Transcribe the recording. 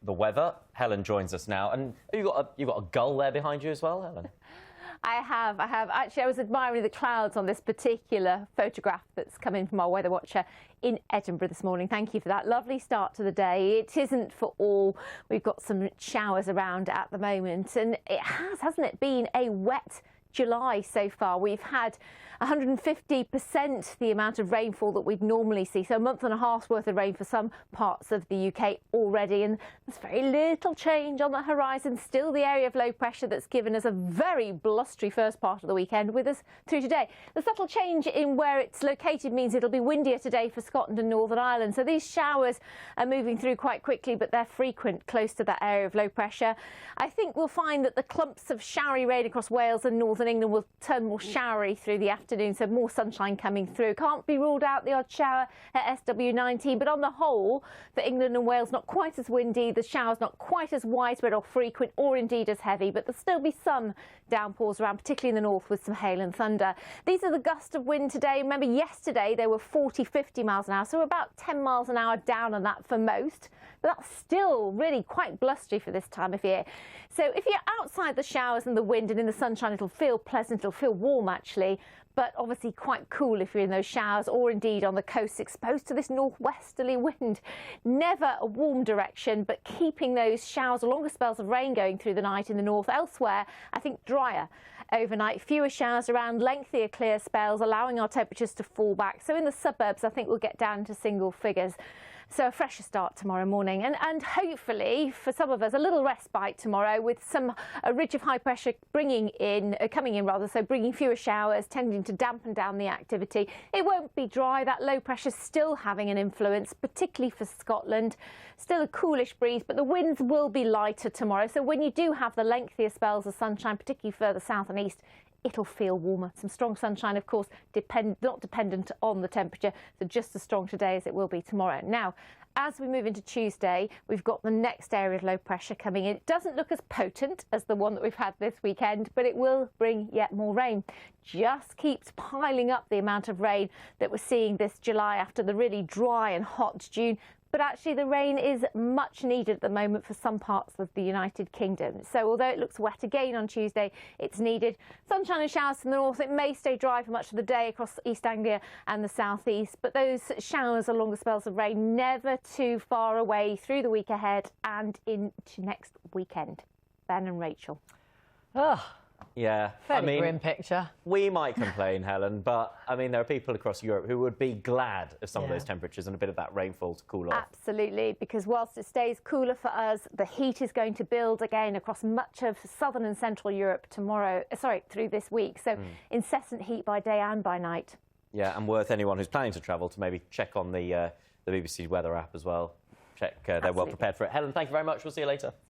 the weather. Helen joins us now. And you got a gull there behind you as well, Helen? I have. Actually, I was admiring the clouds on this particular photograph that's come in from our weather watcher in Edinburgh this morning. Thank you for that. Lovely start to the day. It isn't for all. We've got some showers around at the moment, and it hasn't it, been a wet July so far. We've had 150% the amount of rainfall that we'd normally see, so a month and a half's worth of rain for some parts of the UK already, and there's very little change on the horizon. Still the area of low pressure that's given us a very blustery first part of the weekend with us through today. The subtle change in where it's located means it'll be windier today for Scotland and Northern Ireland, so these showers are moving through quite quickly, but they're frequent close to that area of low pressure. I think we'll find that the clumps of showery rain across Wales and Northern England will turn more showery through the afternoon, so more sunshine coming through. Can't be ruled out the odd shower at SW19, but on the whole, for England and Wales, not quite as windy. The showers not quite as widespread or frequent or indeed as heavy, but there'll still be some downpours around, particularly in the north with some hail and thunder. These are the gusts of wind today. Remember, yesterday they were 40-50 miles an hour, so about 10 miles an hour down on that for most. But that's still really quite blustery for this time of year. So if you're outside the showers and the wind and in the sunshine, it'll feel pleasant, it'll feel warm actually, but obviously quite cool if you're in those showers or indeed on the coast exposed to this northwesterly wind. Never a warm direction, but keeping those showers or longer spells of rain going through the night in the north. Elsewhere, I think drier overnight. Fewer showers around, lengthier clear spells, allowing our temperatures to fall back. So in the suburbs, I think we'll get down to single figures. So a fresher start tomorrow morning, and hopefully for some of us a little respite tomorrow with a ridge of high pressure coming in, so bringing fewer showers, tending to dampen down the activity. It won't be dry. That low pressure still having an influence, particularly for Scotland. Still a coolish breeze, but the winds will be lighter tomorrow. So when you do have the lengthier spells of sunshine, particularly further south and east, it'll feel warmer. Some strong sunshine, of course, not dependent on the temperature, so just as strong today as it will be tomorrow. Now, as we move into Tuesday, we've got the next area of low pressure coming in. It doesn't look as potent as the one that we've had this weekend, but it will bring yet more rain. Just keeps piling up the amount of rain that we're seeing this July after the really dry and hot June. But actually the rain is much needed at the moment for some parts of the United Kingdom. So although it looks wet again on Tuesday, it's needed. Sunshine and showers from the north. It may stay dry for much of the day across East Anglia and the southeast, but those showers or longer spells of rain never too far away through the week ahead and into next weekend. Ben and Rachel. Oh, yeah, fairly grim picture. We might complain, Helen, but I mean there are people across Europe who would be glad of some of those temperatures and a bit of that rainfall to cool off. Absolutely, because whilst it stays cooler for us, the heat is going to build again across much of southern and central Europe through this week. So incessant heat by day and by night. Yeah, and worth anyone who's planning to travel to maybe check on the BBC weather app as well. Check they're well prepared for it. Helen, thank you very much. We'll see you later.